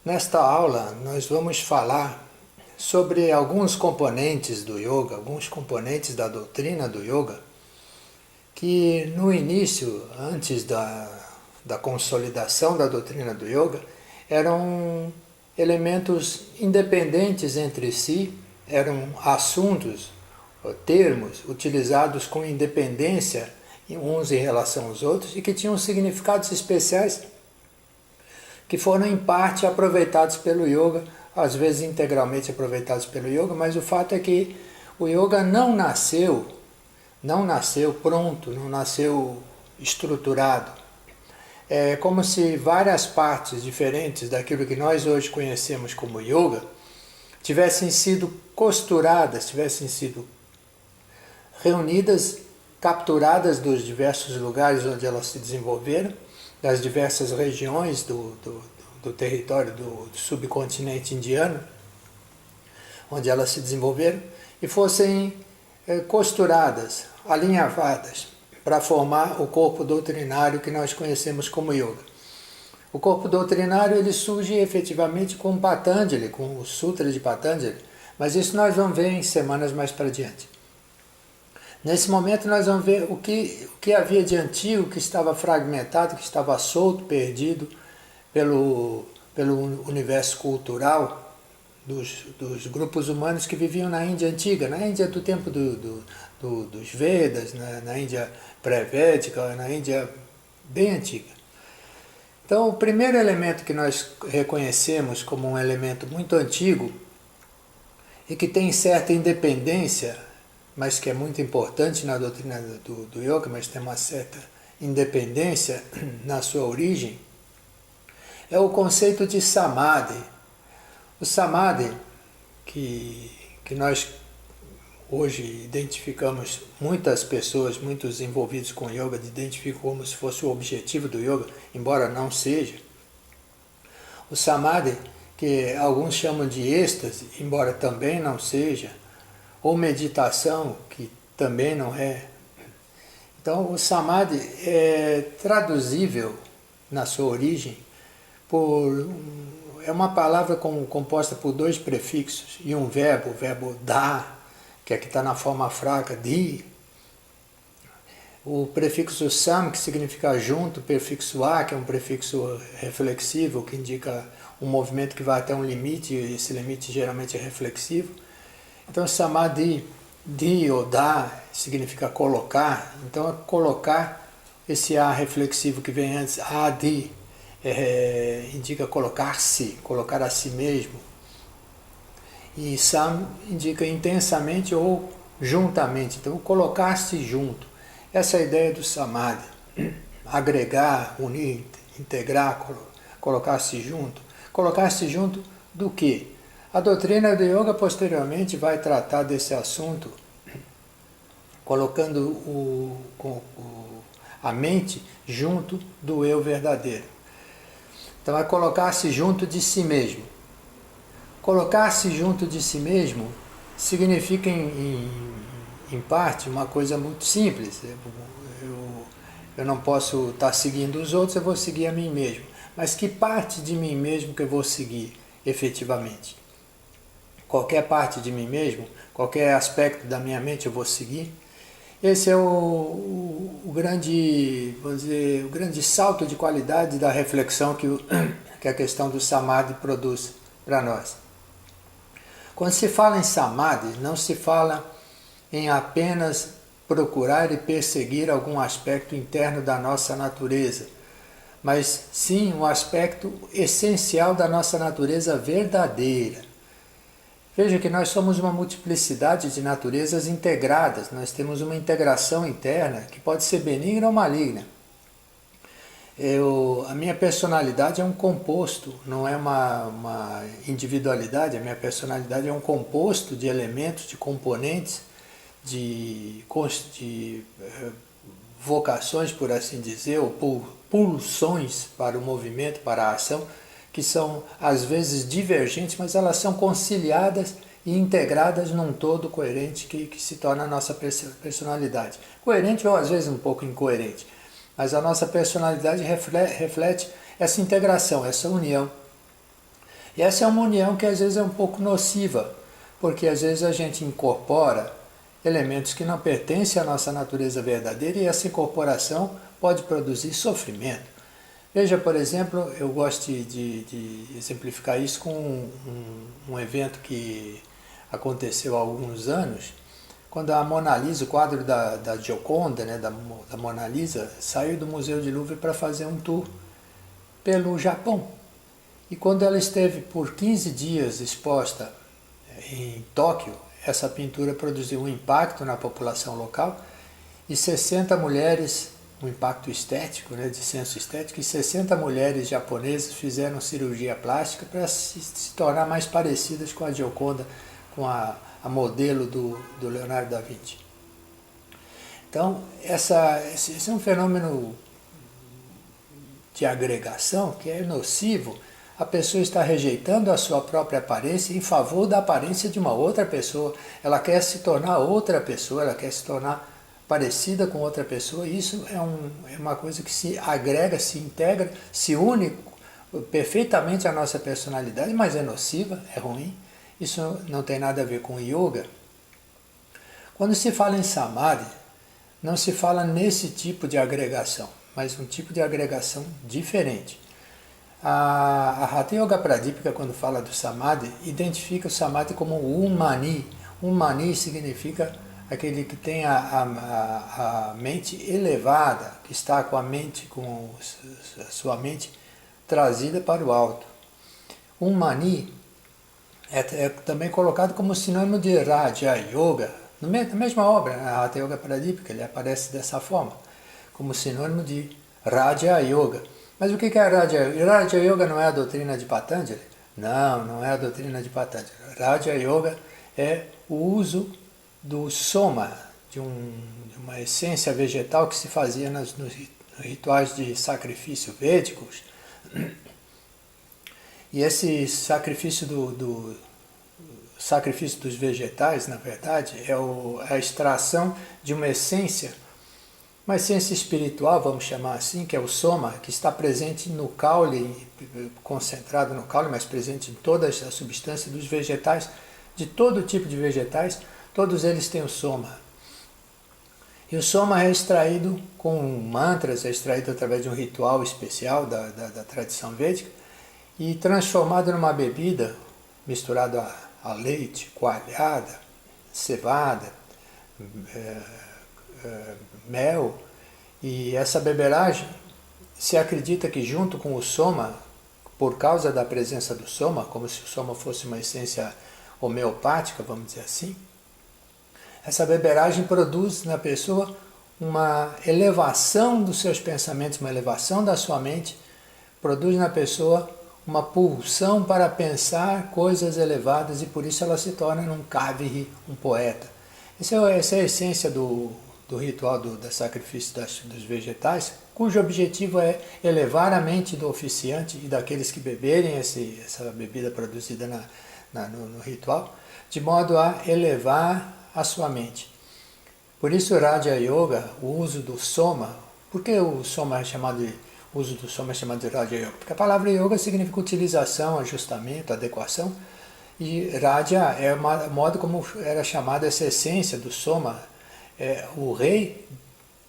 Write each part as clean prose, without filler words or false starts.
Nesta aula nós vamos falar sobre alguns componentes do yoga, alguns componentes da doutrina do yoga, que no início, antes da consolidação da doutrina do yoga, eram elementos independentes entre si, eram assuntos, termos utilizados com independência uns em relação aos outros e que tinham significados especiais que foram em parte aproveitados pelo yoga, às vezes integralmente aproveitados pelo yoga, mas o fato é que o yoga não nasceu pronto, não nasceu estruturado. É como se várias partes diferentes daquilo que nós hoje conhecemos como yoga tivessem sido costuradas, tivessem sido reunidas, capturadas dos diversos lugares onde elas se desenvolveram, das diversas regiões do território do subcontinente indiano, onde elas se desenvolveram, e fossem costuradas, alinhavadas, para formar o corpo doutrinário que nós conhecemos como yoga. O corpo doutrinário ele surge efetivamente com Patanjali, com o Sutra de Patanjali, mas isso nós vamos ver em semanas mais para diante. Nesse momento nós vamos ver o que havia de antigo, que estava fragmentado, que estava solto, perdido pelo universo cultural dos grupos humanos que viviam na Índia antiga, na Índia do tempo dos Vedas, na Índia pré-védica, na Índia bem antiga. Então o primeiro elemento que nós reconhecemos como um elemento muito antigo e que tem certa independência, mas que é muito importante na doutrina do yoga, mas tem uma certa independência na sua origem, é o conceito de samadhi. O samadhi, que nós hoje identificamos, muitas pessoas, muitos envolvidos com yoga, identificam como se fosse o objetivo do yoga, embora não seja. O samadhi, que alguns chamam de êxtase, embora também não seja, ou meditação, que também não é. Então o samadhi é traduzível na sua origem é uma palavra composta por dois prefixos e um verbo, o verbo dar, que aqui está na forma fraca, di. O prefixo sam, que significa junto, o prefixo a, que é um prefixo reflexivo, que indica um movimento que vai até um limite, e esse limite geralmente é reflexivo. Então, samadhi, di ou da, significa colocar. Então, colocar esse a reflexivo que vem antes, adi, indica colocar-se, colocar a si mesmo. E sam indica intensamente ou juntamente. Então, colocar-se junto. Essa é a ideia do samadhi. Agregar, unir, integrar, colocar-se junto. Colocar-se junto do quê? A doutrina do yoga posteriormente vai tratar desse assunto colocando a mente junto do eu verdadeiro. Então é colocar-se junto de si mesmo. Colocar-se junto de si mesmo significa em parte uma coisa muito simples. Eu não posso estar seguindo os outros, eu vou seguir a mim mesmo. Mas que parte de mim mesmo que eu vou seguir efetivamente? Qualquer parte de mim mesmo, qualquer aspecto da minha mente eu vou seguir. Esse é o grande, vamos dizer, o grande salto de qualidade da reflexão que a questão do samadhi produz para nós. Quando se fala em samadhi, não se fala em apenas procurar e perseguir algum aspecto interno da nossa natureza, mas sim um aspecto essencial da nossa natureza verdadeira. Veja que nós somos uma multiplicidade de naturezas integradas, nós temos uma integração interna que pode ser benigna ou maligna. A minha personalidade é um composto, não é uma individualidade, a minha personalidade é um composto de elementos, de componentes, de vocações, por assim dizer, ou pulsões para o movimento, para a ação, que são às vezes divergentes, mas elas são conciliadas e integradas num todo coerente que se torna a nossa personalidade. Coerente ou às vezes um pouco incoerente, mas a nossa personalidade reflete essa integração, essa união. E essa é uma união que às vezes é um pouco nociva, porque às vezes a gente incorpora elementos que não pertencem à nossa natureza verdadeira e essa incorporação pode produzir sofrimento. Veja, por exemplo, eu gosto de exemplificar isso com um evento que aconteceu há alguns anos, quando a Mona Lisa, o quadro da Gioconda, né, da Mona Lisa, saiu do Museu de Louvre para fazer um tour pelo Japão. E quando ela esteve por 15 dias exposta em Tóquio, essa pintura produziu um impacto na população local e 60 mulheres, um impacto estético, né, de senso estético, e 60 mulheres japonesas fizeram cirurgia plástica para se tornar mais parecidas com a Gioconda, com a modelo do Leonardo da Vinci. Então, esse é um fenômeno de agregação que é nocivo. A pessoa está rejeitando a sua própria aparência em favor da aparência de uma outra pessoa. Ela quer se tornar outra pessoa, ela quer se tornar parecida com outra pessoa. Isso é uma coisa que se agrega, se integra, se une perfeitamente à nossa personalidade, mas é nociva, é ruim. Isso não tem nada a ver com yoga. Quando se fala em samadhi, não se fala nesse tipo de agregação, mas um tipo de agregação diferente. A Hatha Yoga Pradipika, quando fala do samadhi, identifica o samadhi como o mani. Mani significa aquele que tem a mente elevada, que está com a sua mente trazida para o alto. Mani é também colocado como sinônimo de Raja Yoga. Na mesma obra, a Hatha Yoga Pradipika, ele aparece dessa forma, como sinônimo de Raja Yoga. Mas o que é Raja Yoga? Raja Yoga não é a doutrina de Patanjali? Não é a doutrina de Patanjali. Raja Yoga é o uso do soma, de uma essência vegetal que se fazia nos rituais de sacrifício védicos. E esse sacrifício sacrifício dos vegetais, na verdade, é a extração de uma essência espiritual, vamos chamar assim, que é o soma, que está presente no caule, concentrado no caule, mas presente em toda a substância dos vegetais, de todo tipo de vegetais, todos eles têm o soma. E o soma é extraído com mantras, é extraído através de um ritual especial da tradição védica e transformado numa bebida misturado a leite, coalhada, cevada, mel, e essa beberagem se acredita que junto com o soma, por causa da presença do soma, como se o soma fosse uma essência homeopática, vamos dizer assim, essa beberagem produz na pessoa uma elevação dos seus pensamentos, uma elevação da sua mente, produz na pessoa uma pulsão para pensar coisas elevadas e por isso ela se torna um kaviri, um poeta. Essa é a essência do ritual do sacrifício dos vegetais, cujo objetivo é elevar a mente do oficiante e daqueles que beberem essa bebida produzida no ritual, de modo a elevar a sua mente. Por isso, Raja Yoga, o uso do soma, por que o uso do soma é chamado de Raja Yoga? Porque a palavra yoga significa utilização, ajustamento, adequação, e Raja é o modo como era chamada essa essência do soma, o rei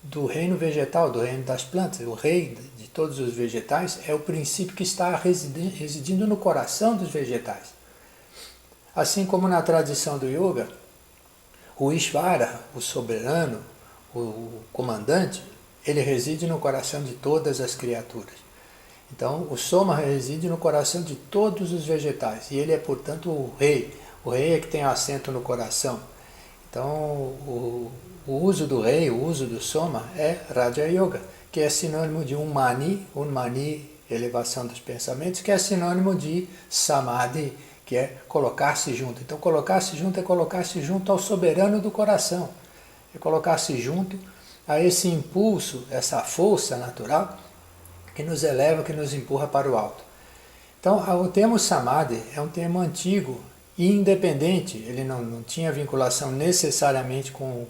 do reino vegetal, do reino das plantas, o rei de todos os vegetais, é o princípio que está residindo no coração dos vegetais. Assim como na tradição do yoga, o Ishvara, o soberano, o comandante, ele reside no coração de todas as criaturas. Então, o soma reside no coração de todos os vegetais, e ele é, portanto, o rei. O rei é que tem assento no coração. Então, o uso do rei, o uso do soma, é Raja Yoga, que é sinônimo de Unmani, elevação dos pensamentos, que é sinônimo de Samadhi, que é colocar-se junto. Então, colocar-se junto é colocar-se junto ao soberano do coração, é colocar-se junto a esse impulso, essa força natural que nos eleva, que nos empurra para o alto. Então, o termo Samadhi é um termo antigo e independente, ele não tinha vinculação necessariamente com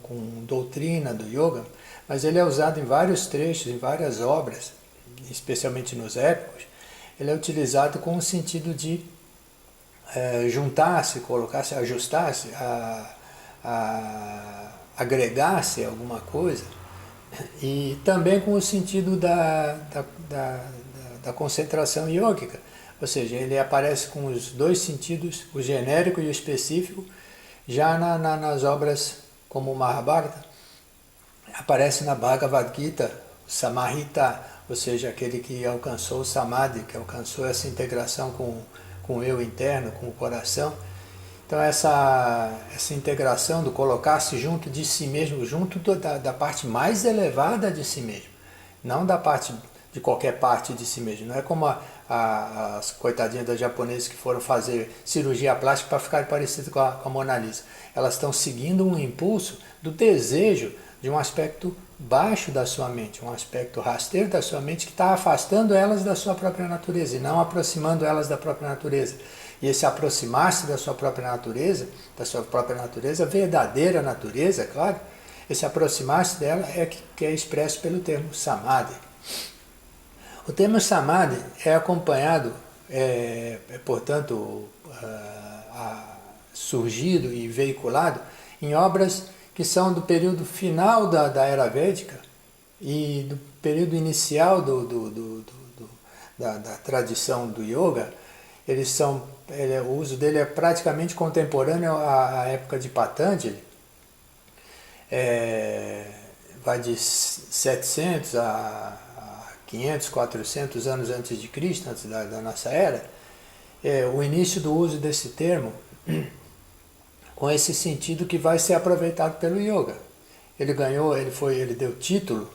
doutrina do yoga, mas ele é usado em vários trechos, em várias obras, especialmente nos épicos. Ele é utilizado com o sentido de juntar-se, colocar-se, ajustasse, agregar-se a alguma coisa, e também com o sentido da concentração yógica, ou seja, ele aparece com os dois sentidos, o genérico e o específico, já nas obras como o Mahabharata, aparece na Bhagavad Gita, Samahita, ou seja, aquele que alcançou o Samadhi, que alcançou essa integração com o eu interno, com o coração. Então essa integração do colocar-se junto de si mesmo, junto da parte mais elevada de si mesmo, não da parte de qualquer parte de si mesmo. Não é como as coitadinhas das japonesas que foram fazer cirurgia plástica para ficar parecidas com a Mona Lisa. Elas estão seguindo um impulso do desejo de um aspecto baixo da sua mente, um aspecto rasteiro da sua mente que está afastando elas da sua própria natureza e não aproximando elas da própria natureza. E esse aproximar-se da sua própria natureza, verdadeira natureza, é claro, esse aproximar-se dela que é expresso pelo termo Samadhi. O termo Samadhi é acompanhado, portanto, surgido e veiculado em obras que são do período final da Era Védica e do período inicial da tradição do Yoga. O uso dele é praticamente contemporâneo à época de Patanjali, vai de 700 a 500, 400 anos antes de Cristo, antes da nossa era, o início do uso desse termo com esse sentido que vai ser aproveitado pelo Yoga. Ele deu título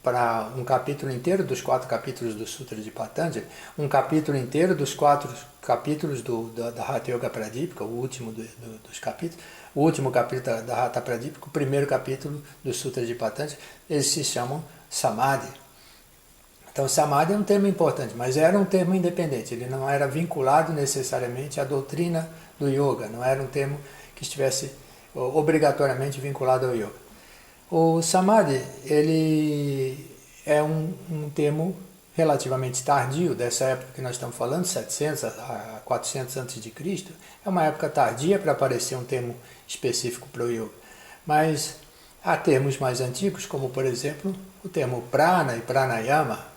para um capítulo inteiro dos 4 capítulos do Sutra de Patanjali, um capítulo inteiro dos 4 capítulos da Hatha Yoga Pradipika, o último dos capítulos, o último capítulo da Hatha Pradipika, o primeiro capítulo do Sutra de Patanjali, eles se chamam Samadhi. Então, Samadhi é um termo importante, mas era um termo independente, ele não era vinculado necessariamente à doutrina do Yoga, não era um termo que estivesse obrigatoriamente vinculado ao Yoga. O Samadhi, ele é um termo relativamente tardio, dessa época que nós estamos falando, 700 a 400 a.C., é uma época tardia para aparecer um termo específico para o Yoga. Mas há termos mais antigos, como por exemplo o termo prana e pranayama,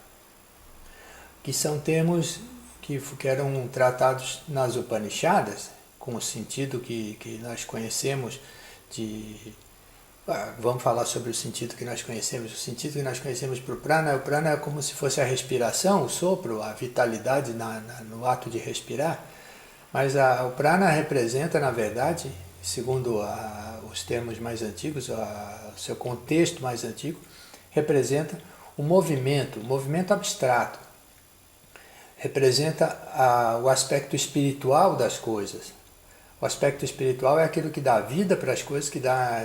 que são termos que eram tratados nas Upanishadas, com o sentido que nós conhecemos vamos falar sobre o sentido que nós conhecemos. O sentido que nós conhecemos para o prana é como se fosse a respiração, o sopro, a vitalidade no ato de respirar. Mas o prana representa, na verdade, segundo os termos mais antigos, o seu contexto mais antigo, representa o movimento abstrato. Representa o aspecto espiritual das coisas. O aspecto espiritual é aquilo que dá vida para as coisas, que dá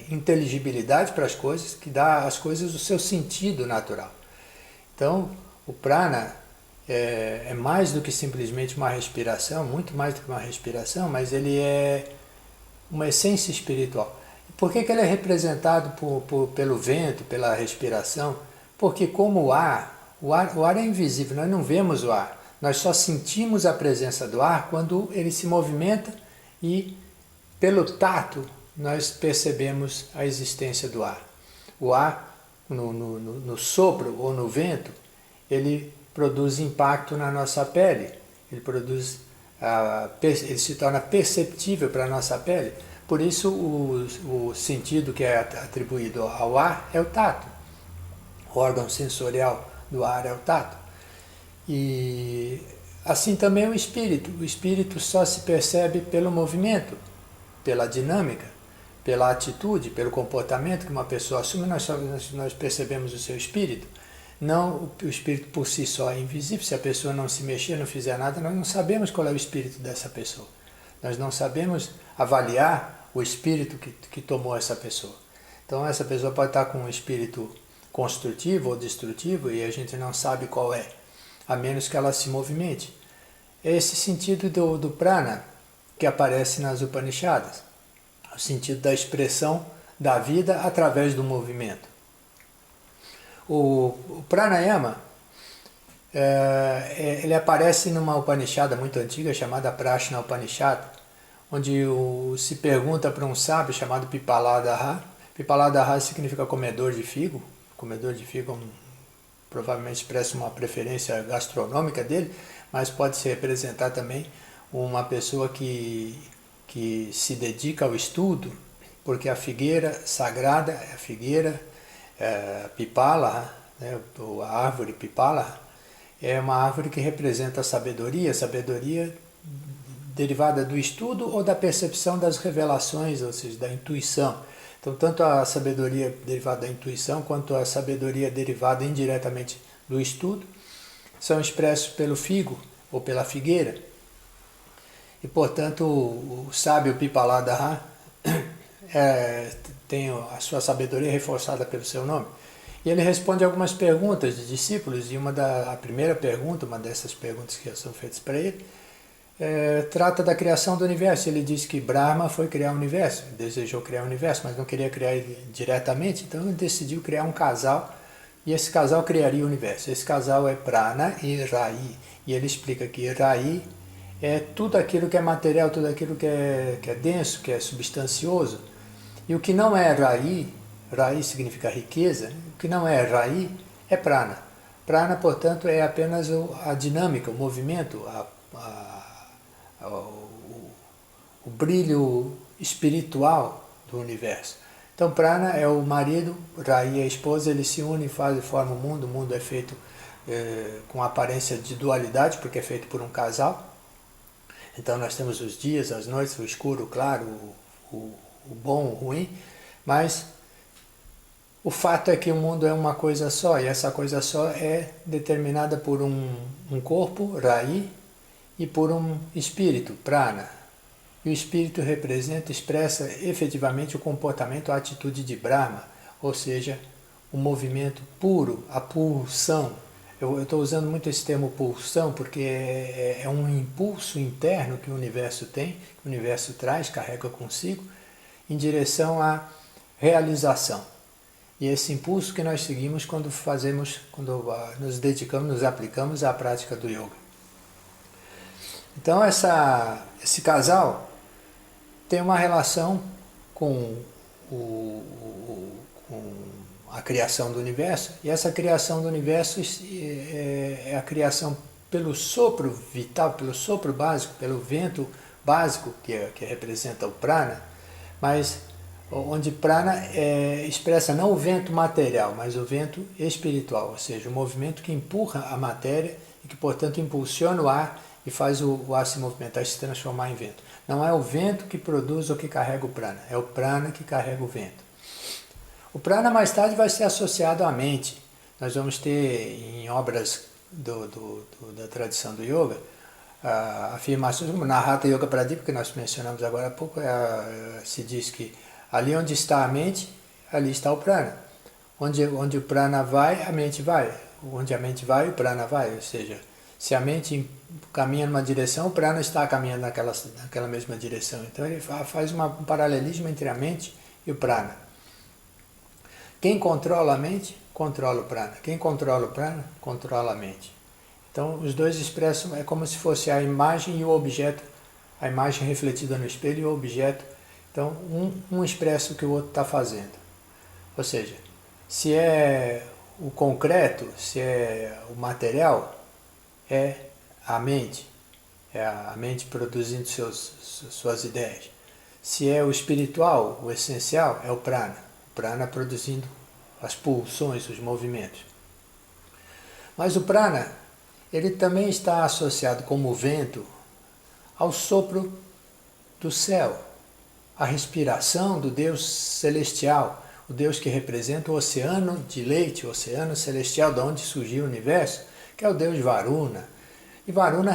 inteligibilidade para as coisas, que dá às coisas o seu sentido natural. Então, o prana é mais do que simplesmente uma respiração, muito mais do que uma respiração, mas ele é uma essência espiritual. Por que ele é representado pelo vento, pela respiração? Porque como o ar é invisível, nós não vemos o ar. Nós só sentimos a presença do ar quando ele se movimenta e, pelo tato, nós percebemos a existência do ar. O ar, no sopro ou no vento, ele produz impacto na nossa pele, ele se torna perceptível para a nossa pele. Por isso, o sentido que é atribuído ao ar é o tato. O órgão sensorial do ar é o tato. E assim também o espírito. O espírito só se percebe pelo movimento, pela dinâmica, pela atitude, pelo comportamento que uma pessoa assume, nós percebemos o seu espírito. Não, o espírito por si só é invisível. Se a pessoa não se mexer, não fizer nada, nós não sabemos qual é o espírito dessa pessoa. Nós não sabemos avaliar o espírito que tomou essa pessoa. Então essa pessoa pode estar com um espírito construtivo ou destrutivo e a gente não sabe qual é, a menos que ela se movimente. É esse sentido do prana que aparece nas Upanishadas, o sentido da expressão da vida através do movimento. O pranayama Ele aparece numa Upanishad muito antiga chamada Prashna Upanishad, onde se pergunta para um sábio chamado Pippaladaha. Pippaladaha significa comedor de figo. Comedor de figo provavelmente expressa uma preferência gastronômica dele, mas pode se representar também uma pessoa que se dedica ao estudo, porque a figueira sagrada, a figueira Pippala, né, a árvore Pippala, é uma árvore que representa a sabedoria derivada do estudo ou da percepção das revelações, ou seja, da intuição. Então, tanto a sabedoria derivada da intuição quanto a sabedoria derivada indiretamente do estudo são expressos pelo figo ou pela figueira. E, portanto, o sábio Pippaladaha tem a sua sabedoria reforçada pelo seu nome. E ele responde algumas perguntas de discípulos, e a primeira pergunta, uma dessas perguntas que são feitas para ele, trata da criação do universo. Ele diz que Brahma foi criar o universo, desejou criar o universo, mas não queria criar ele diretamente, então ele decidiu criar um casal, e esse casal criaria o universo. Esse casal é Prana e Rai, e ele explica que Rai é tudo aquilo que é material, tudo aquilo que é denso, que é substancioso, e o que não é Rai, Rai significa riqueza, o que não é Rai é Prana. Prana, portanto, é apenas a dinâmica, o movimento, o brilho espiritual do universo. Então, Prana é o marido, Rai é a esposa, eles se unem e formam o mundo é feito com aparência de dualidade, porque é feito por um casal. Então nós temos os dias, as noites, o escuro, o claro, o bom, o ruim, mas o fato é que o mundo é uma coisa só, e essa coisa só é determinada por um corpo, Rai, e por um espírito, Prana. E o espírito expressa efetivamente o comportamento, a atitude de Brahma, ou seja, o movimento puro, a pulsão. Eu estou usando muito esse termo pulsão porque é um impulso interno que o universo tem, que o universo traz, carrega consigo, em direção à realização. E esse impulso que nós seguimos quando nos dedicamos, nos aplicamos à prática do yoga. Então esse casal tem uma relação com a criação do universo, e essa criação do universo é a criação pelo sopro vital, pelo sopro básico, pelo vento básico que representa o prana, mas onde prana expressa não o vento material, mas o vento espiritual, ou seja, o movimento que empurra a matéria e que, portanto, impulsiona o ar e faz o ar se movimentar e se transformar em vento. Não é o vento que produz ou que carrega o prana, é o prana que carrega o vento. O prana mais tarde vai ser associado à mente. Nós vamos ter em obras da tradição do yoga afirmações como na Hatha Yoga Pradipika, que nós mencionamos agora há pouco, se diz que ali onde está a mente, ali está o prana. Onde o prana vai, a mente vai. Onde a mente vai, o prana vai. Ou seja, se a mente caminha numa direção, o prana está caminhando naquela mesma direção. Então ele faz um paralelismo entre a mente e o prana. Quem controla a mente, controla o prana. Quem controla o prana, controla a mente. Então os dois expressam, é como se fosse a imagem e o objeto, a imagem refletida no espelho e o objeto. Então um expressa o que o outro está fazendo. Ou seja, se é o concreto, se é o material, é a mente. É a mente produzindo suas ideias. Se é o espiritual, o essencial, é o prana. Prana produzindo as pulsões, os movimentos. Mas o prana, ele também está associado como vento ao sopro do céu, à respiração do Deus celestial, o Deus que representa o oceano de leite, o oceano celestial de onde surgiu o universo, que é o Deus Varuna. E Varuna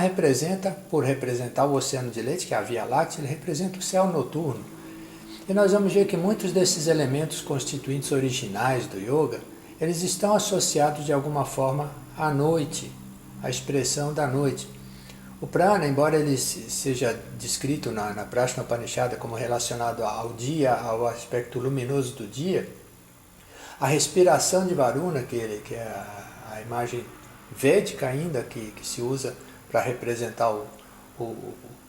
por representar o oceano de leite, que é a Via Láctea, ele representa o céu noturno. E nós vamos ver que muitos desses elementos constituintes originais do yoga, eles estão associados de alguma forma à noite, à expressão da noite. O prana, embora ele seja descrito na Prashna Upanishad como relacionado ao dia, ao aspecto luminoso do dia, a respiração de Varuna, que é a imagem védica ainda, que se usa para representar o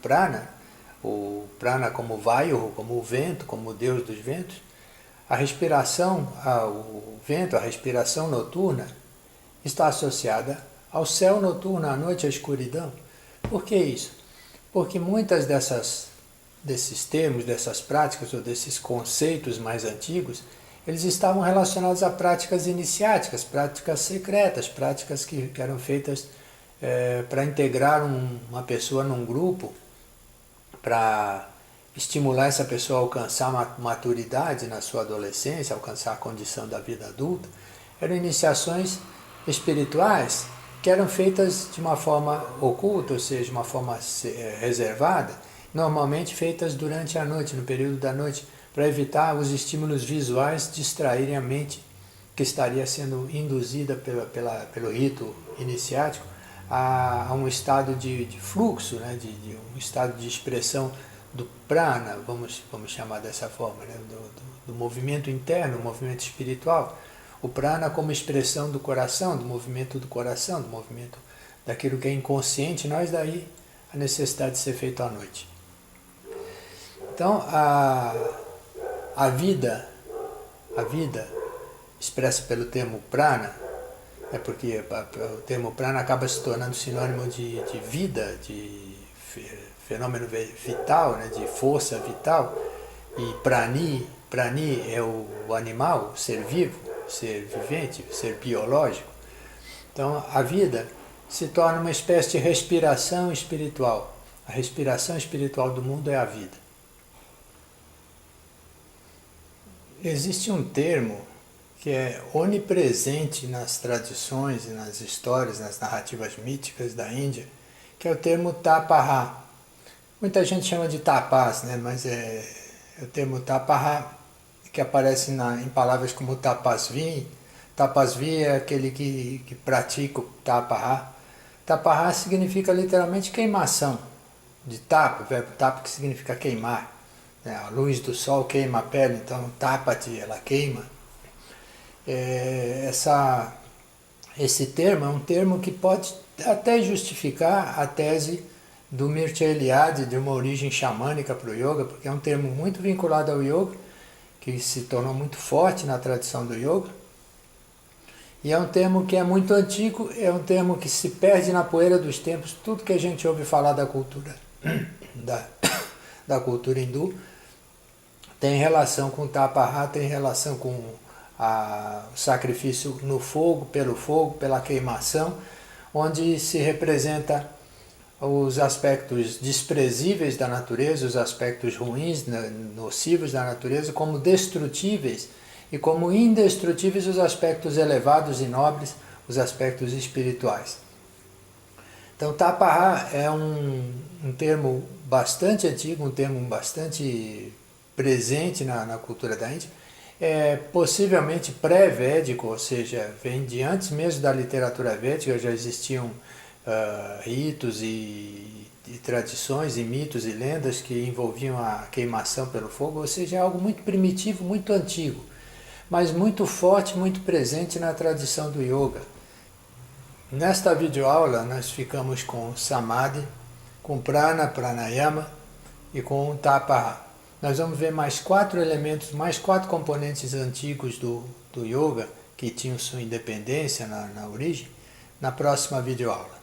prana como vayu, como o vento, como o deus dos ventos. A respiração, o vento, a respiração noturna, está associada ao céu noturno, à noite, à escuridão. Por que isso? Porque muitas desses termos, dessas práticas ou desses conceitos mais antigos, eles estavam relacionados a práticas iniciáticas, práticas secretas, práticas que eram feitas para integrar uma pessoa num grupo, para estimular essa pessoa a alcançar maturidade na sua adolescência, alcançar a condição da vida adulta. Eram iniciações espirituais que eram feitas de uma forma oculta, ou seja, de uma forma reservada, normalmente feitas durante a noite, no período da noite, para evitar os estímulos visuais distraírem a mente que estaria sendo induzida pelo rito iniciático a um estado de fluxo, né, de um estado de expressão do prana, vamos chamar dessa forma, né, do movimento interno, o movimento espiritual. O prana como expressão do coração, do movimento daquilo que é inconsciente, nós daí a necessidade de ser feito à noite. Então, a vida expressa pelo termo prana, é porque o termo prana acaba se tornando sinônimo de vida, de fenômeno vital, né, de força vital, e prani é o animal, o ser vivo, ser vivente, ser biológico. Então a vida se torna uma espécie de respiração espiritual. A respiração espiritual do mundo é a vida. Existe um termo que é onipresente nas tradições e nas histórias, nas narrativas míticas da Índia, que é o termo tapaha. Muita gente chama de tapas, né? Mas é o termo tapaha, que aparece em palavras como tapasvi. Tapasvi é aquele que pratica o tapaha. Tapaha significa literalmente queimação, de tapa, o verbo tapa que significa queimar. A luz do sol queima a pele, então tapa-te, ela queima. Esse termo é um termo que pode até justificar a tese do Mircea Eliade de uma origem xamânica para o yoga, porque é um termo muito vinculado ao yoga, que se tornou muito forte na tradição do yoga. E é um termo que é muito antigo, é um termo que se perde na poeira dos tempos. Tudo que a gente ouve falar da cultura, da cultura hindu, tem relação com o tapaha, tem relação com o sacrifício no fogo, pela queimação, onde se representa os aspectos desprezíveis da natureza, os aspectos ruins, nocivos da natureza, como destrutíveis, e como indestrutíveis os aspectos elevados e nobres, os aspectos espirituais. Então, tapaha é um termo bastante antigo, um termo bastante presente na cultura da Índia, possivelmente pré-védico, ou seja, vem de antes mesmo da literatura védica, já existiam ritos e tradições e mitos e lendas que envolviam a queimação pelo fogo, ou seja, é algo muito primitivo, muito antigo, mas muito forte, muito presente na tradição do yoga. Nesta videoaula nós ficamos com Samadhi, com Prana, Pranayama e com Tapaha. Nós vamos ver mais 4 elementos, mais 4 componentes antigos do yoga que tinham sua independência na origem, na próxima videoaula.